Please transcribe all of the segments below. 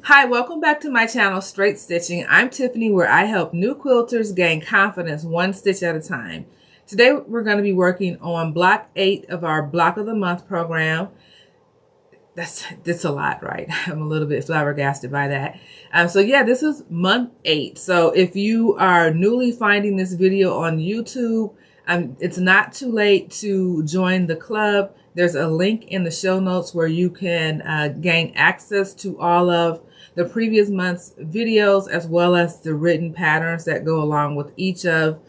Hi, welcome back to my channel, Straight Stitching. I'm Tiffany, where I help new quilters gain confidence one stitch at a time. Today, we're going to be working on block 8 of our Block of the Month program. That's a lot, right? I'm a little bit flabbergasted by that. So yeah, this is month 8. So if you are newly finding this video on YouTube, it's not too late to join the club. There's a link in the show notes where you can gain access to all of the previous month's videos, as well as the written patterns that go along with each of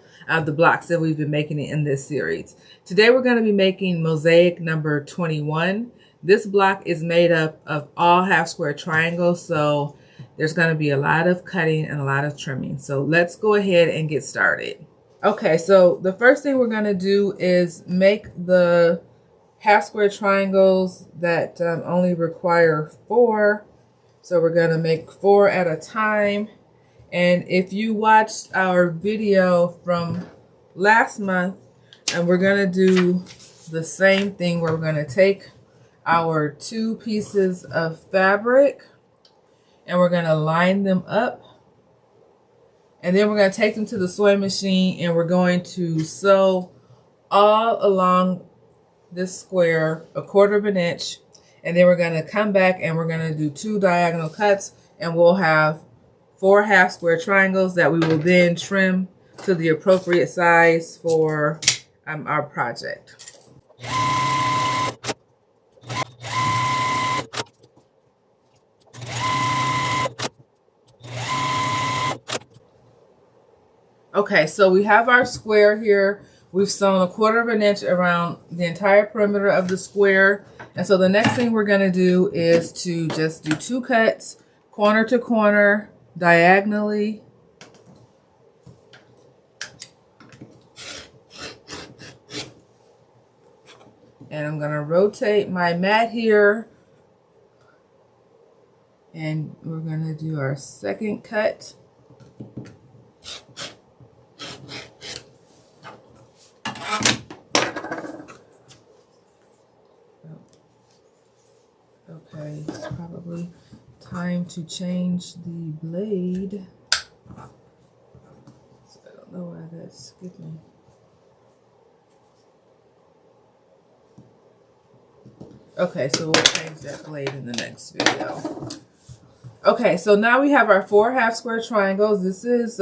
the blocks that we've been making in this series. Today we're going to be making mosaic number 21. This block is made up of all half square triangles, so there's going to be a lot of cutting and a lot of trimming. So let's go ahead and get started. Okay, so the first thing we're going to do is make the half square triangles that only require 4. So we're going to make 4 at a time. And if you watched our video from last month, and we're going to do the same thing where we're going to take our 2 pieces of fabric and we're going to line them up. And then we're going to take them to the sewing machine and we're going to sew all along this square 1/4 of an inch. And then we're going to come back and we're going to do 2 diagonal cuts, and we'll have 4 half square triangles that we will then trim to the appropriate size for our project. Okay, so we have our square here. We've sewn 1/4 of an inch around the entire perimeter of the square. And so the next thing we're going to do is to just do 2 cuts, corner to corner, diagonally. And I'm going to rotate my mat here. And we're going to do our second cut. Okay, it's probably time to change the blade. So I don't know why that's skipping. Okay, so we'll change that blade in the next video. Okay, so now we have our 4 half square triangles. This is,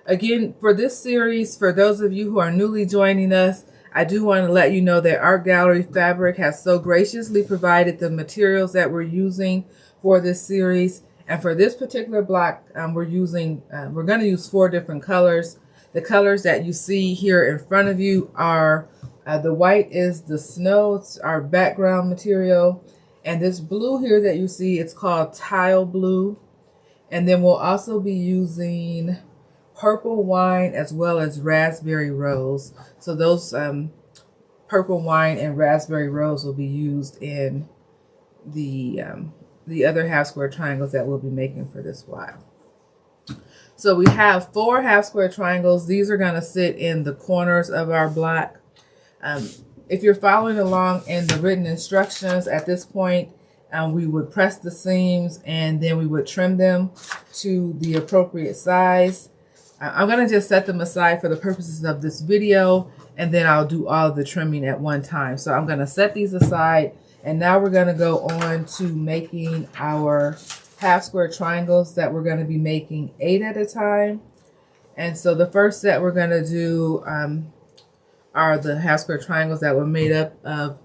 again, for this series, for those of you who are newly joining us, I do want to let you know that Art Gallery Fabric has so graciously provided the materials that we're using for this series. And for this particular block, we're going to use 4 different colors. The colors that you see here in front of you are, the white is the snow, it's our background material. And this blue here that you see, it's called tile blue. And then we'll also be using purple wine as well as raspberry rose. So those purple wine and raspberry rose will be used in the other half square triangles that we'll be making for this while. So we have 4 half square triangles. These are going to sit in the corners of our block. If you're following along in the written instructions at this point, we would press the seams and then we would trim them to the appropriate size. I'm going to just set them aside for the purposes of this video, and then I'll do all of the trimming at one time. So I'm going to set these aside, and now we're going to go on to making our half square triangles that we're going to be making 8 at a time. And so the first set we're going to do are the half square triangles that were made up of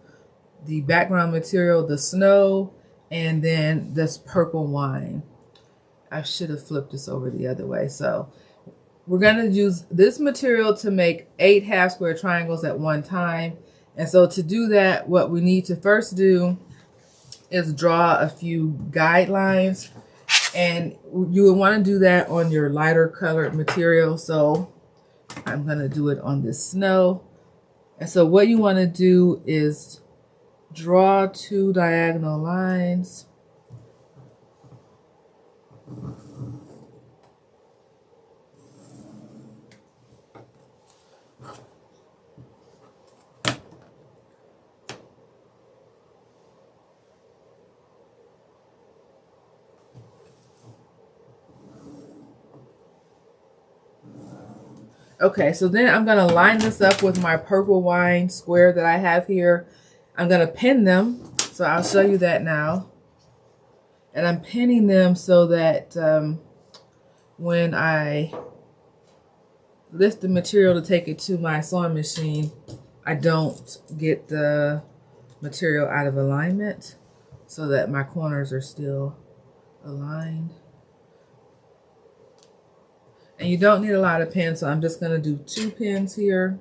the background material, the snow, and then this purple wine. I should have flipped this over the other way. So we're going to use this material to make 8 half square triangles at one time. And so to do that, what we need to first do is draw a few guidelines. And you would want to do that on your lighter colored material. So I'm going to do it on this snow. And so what you want to do is draw 2 diagonal lines. Okay, so then I'm going to line this up with my purple wine square that I have here. I'm going to pin them, so I'll show you that now. And I'm pinning them so that when I lift the material to take it to my sewing machine, I don't get the material out of alignment, so that my corners are still aligned. And you don't need a lot of pins, so I'm just going to do 2 pins here.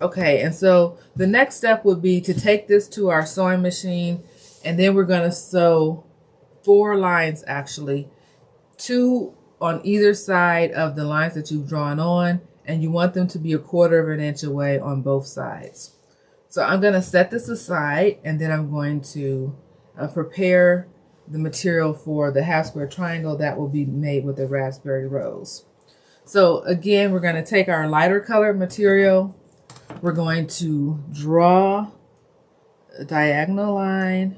Okay, and so the next step would be to take this to our sewing machine, and then we're going to sew 4 lines actually, 2 on either side of the lines that you've drawn on, and you want them to be 1/4 inch away on both sides. So I'm going to set this aside, and then I'm going to prepare the material for the half square triangle that will be made with the raspberry rose. So again, we're going to take our lighter colored material. We're going to draw a diagonal line.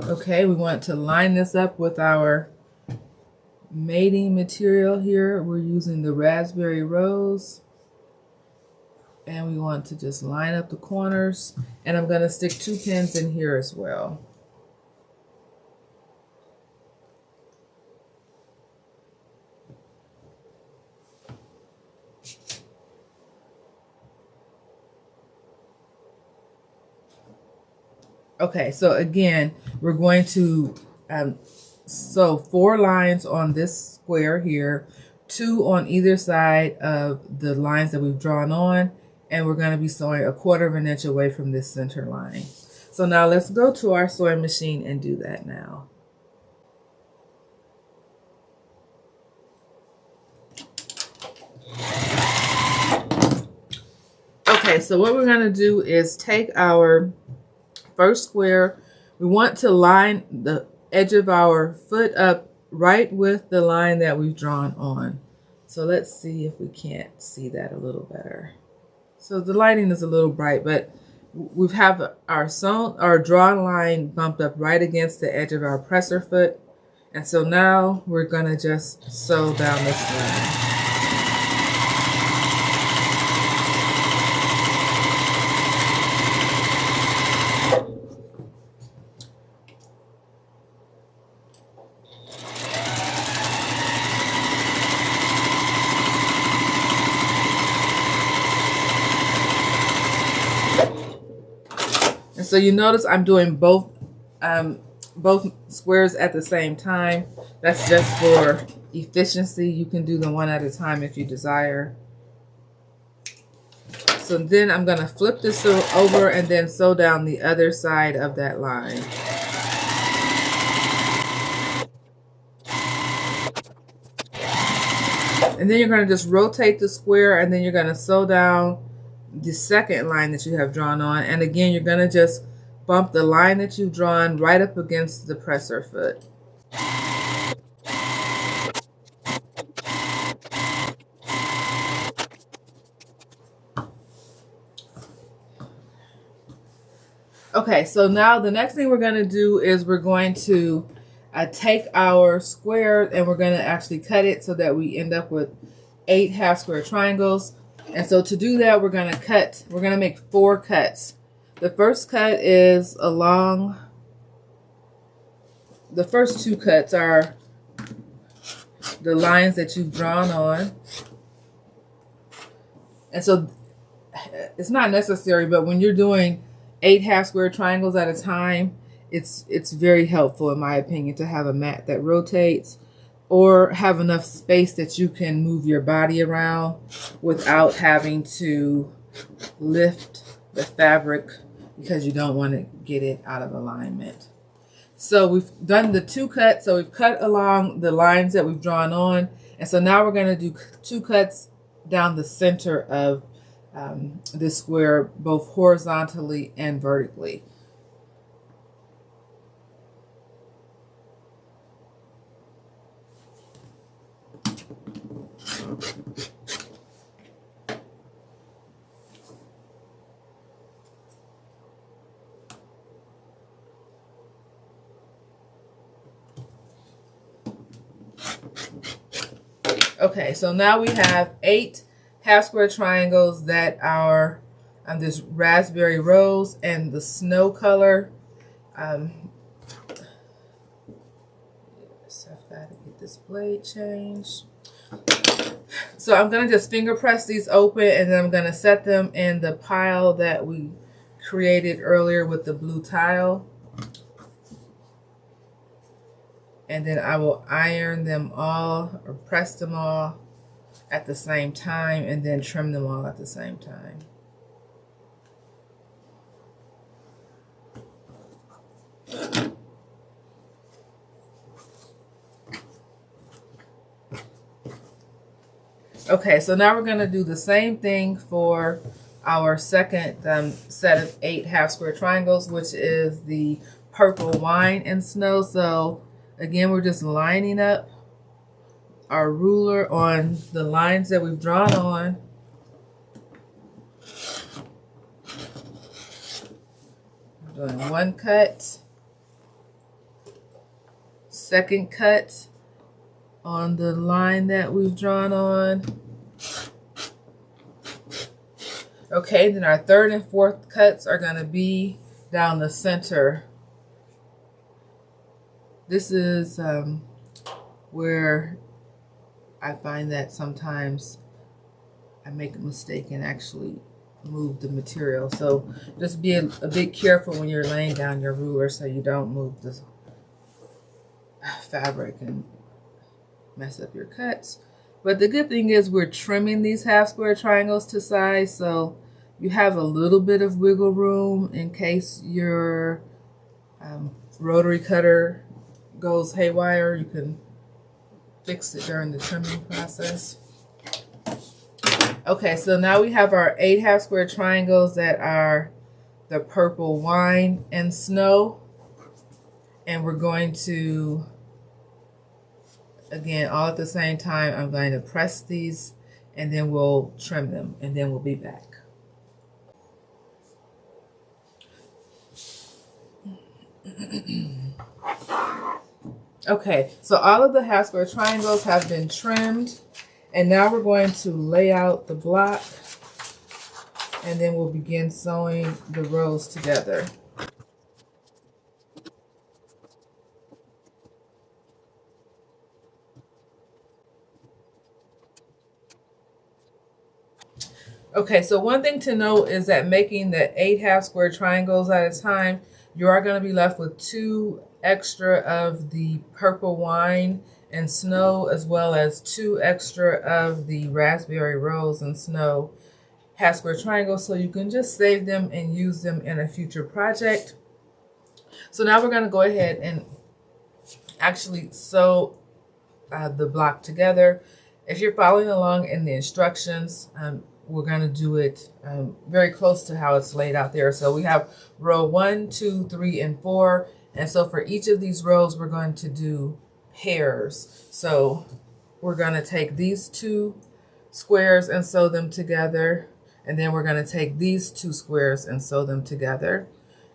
Okay, we want to line this up with our mating material here. We're using the raspberry rose. And we want to just line up the corners. And I'm going to stick 2 pins in here as well. Okay, so again, we're going to sew 4 lines on this square here, 2 on either side of the lines that we've drawn on, and we're going to be sewing 1/4 inch away from this center line. So now let's go to our sewing machine and do that now. Okay, so what we're going to do is take our first square. We want to line the edge of our foot up right with the line that we've drawn on. So let's see if we can't see that a little better. So the lighting is a little bright, but we have our drawn line bumped up right against the edge of our presser foot. And so now we're going to just sew down this line. So you notice I'm doing both squares at the same time. That's just for efficiency. You can do them one at a time if you desire. So then I'm going to flip this over and then sew down the other side of that line. And then you're going to just rotate the square, and then you're going to sew down the second line that you have drawn on. And again, you're going to just bump the line that you've drawn right up against the presser foot. Okay, so now the next thing we're going to do is we're going to take our square and we're going to actually cut it so that we end up with 8 half square triangles. And so to do that, we're going to make 4 cuts. The first cut is along, the first 2 cuts are the lines that you've drawn on. And so it's not necessary, but when you're doing 8 half square triangles at a time, it's very helpful, in my opinion, to have a mat that rotates, or have enough space that you can move your body around without having to lift the fabric because you don't want to get it out of alignment. So we've done the 2 cuts. So we've cut along the lines that we've drawn on. And so now we're going to do 2 cuts down the center of this square, both horizontally and vertically. Okay, so now we have 8 half square triangles that are this raspberry rose and the snow color. Yes, I've got to get this blade changed. So I'm going to just finger press these open, and then I'm going to set them in the pile that we created earlier with the blue tile. And then I will iron them all or press them all at the same time, and then trim them all at the same time. Okay, so now we're going to do the same thing for our second set of 8 half square triangles, which is the purple wine and snow. So again, we're just lining up our ruler on the lines that we've drawn on. We're doing 1 cut, 2nd cut on the line that we've drawn on. Okay, then our 3rd and 4th cuts are going to be down the center. This is where I find that sometimes I make a mistake and actually move the material. So just be a bit careful when you're laying down your ruler so you don't move the fabric and mess up your cuts. But the good thing is we're trimming these half square triangles to size, so you have a little bit of wiggle room in case your rotary cutter goes haywire. You can fix it during the trimming process. Okay, so now we have our 8 half square triangles that are the purple wine and snow, and we're going to, again, all at the same time, I'm going to press these and then we'll trim them, and then we'll be back. Okay, so all of the half square triangles have been trimmed, and now we're going to lay out the block, and then we'll begin sewing the rows together. Okay, so one thing to note is that making the 8 half square triangles at a time, you are going to be left with 2 extra of the purple wine and snow, as well as 2 extra of the raspberry rose and snow half square triangles, so you can just save them and use them in a future project. So now we're going to go ahead and actually sew the block together. If you're following along in the instructions, we're going to do it very close to how it's laid out there. So we have row 1, 2, 3, and 4. And so for each of these rows, we're going to do pairs. So we're going to take these 2 squares and sew them together. And then we're going to take these 2 squares and sew them together.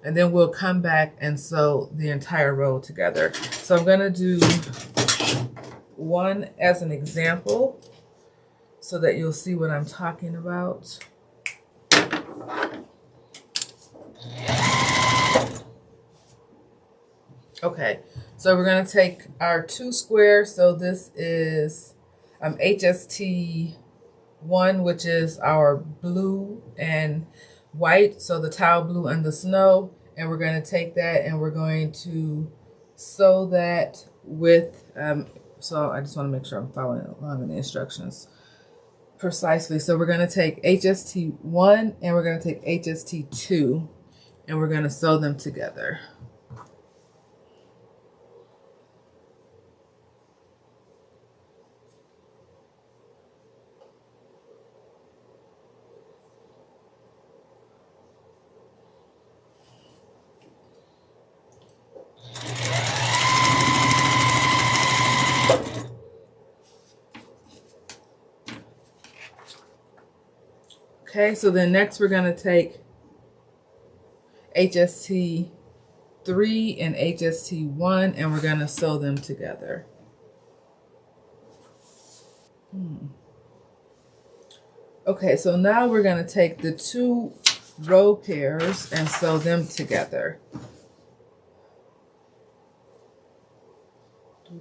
And then we'll come back and sew the entire row together. So I'm going to do one as an example so that you'll see what I'm talking about. Okay, so we're going to take our 2 squares. So this is HST 1, which is our blue and white, so the tile blue and the snow, and we're going to take that and we're going to sew that with, so I just want to make sure I'm following along in the instructions precisely. So we're going to take HST 1 and we're going to take HST 2 and we're going to sew them together. Okay, so then next we're going to take HST 3 and HST 1 and we're going to sew them together. Okay, so now we're going to take the 2 row pairs and sew them together. So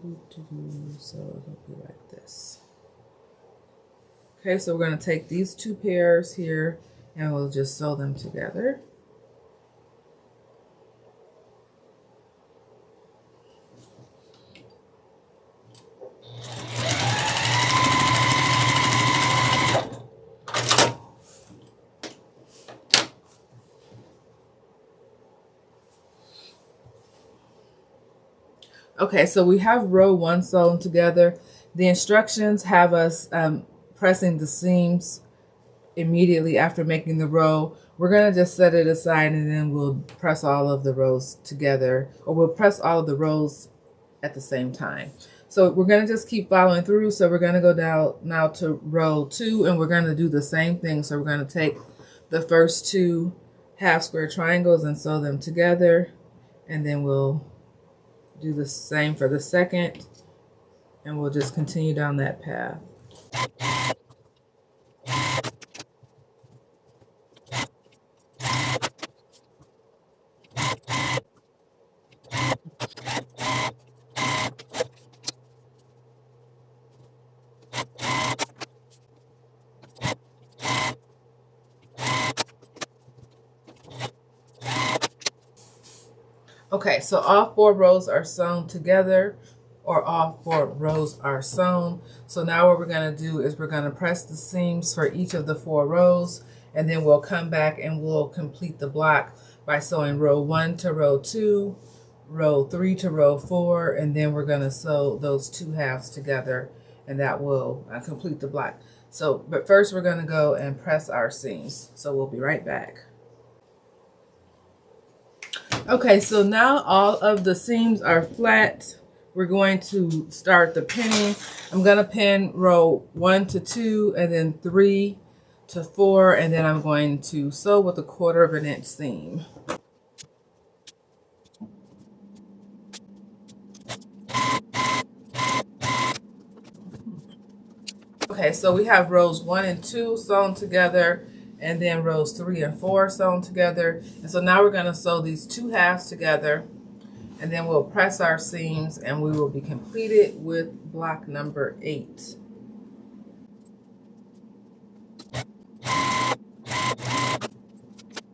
it'll be like this. Okay, so we're going to take these 2 pairs here and we'll just sew them together. Okay, so we have row 1 sewn together. The instructions have us pressing the seams immediately after making the row. We're going to just set it aside and then we'll press all of the rows together, or we'll press all of the rows at the same time. So we're going to just keep following through. So we're going to go down now to row 2 and we're going to do the same thing. So we're going to take the first 2 half square triangles and sew them together, and then we'll do the same for the second, and we'll just continue down that path. Okay, so all 4 rows are sewn together, or all 4 rows are sewn. So now what we're going to do is we're going to press the seams for each of the 4 rows, and then we'll come back and we'll complete the block by sewing row 1 to row 2, row 3 to row 4, and then we're going to sew those 2 halves together, and that will complete the block. So, but first we're going to go and press our seams. So we'll be right back. Okay, so now all of the seams are flat. We're going to start the pinning. I'm going to pin row 1 to 2 and then 3 to 4, and then I'm going to sew with a 1/4 inch seam. Okay, so we have rows 1 and 2 sewn together, and then rows 3 and 4 sewn together. And so now we're going to sew these 2 halves together, and then we'll press our seams and we will be completed with block number 8.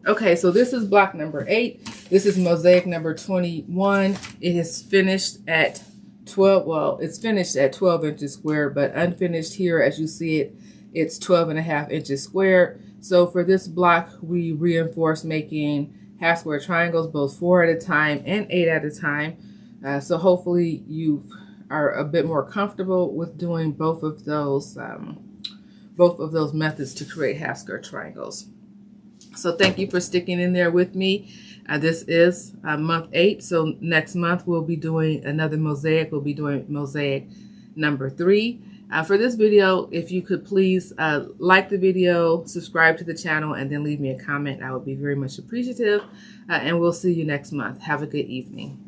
Okay, so this is block number 8. This is mosaic number 21. It is finished at 12, well, it's finished at 12 inches square, but unfinished here, as you see it, it's 12.5 inches square. So for this block, we reinforce making half square triangles, both 4 at a time and 8 at a time. So hopefully you are a bit more comfortable with doing both of those methods to create half square triangles. So thank you for sticking in there with me. This is month 8. So next month we'll be doing another mosaic. We'll be doing mosaic number 3. For this video, if you could please like the video, subscribe to the channel, and then leave me a comment. I would be very much appreciative. And we'll see you next month. Have a good evening.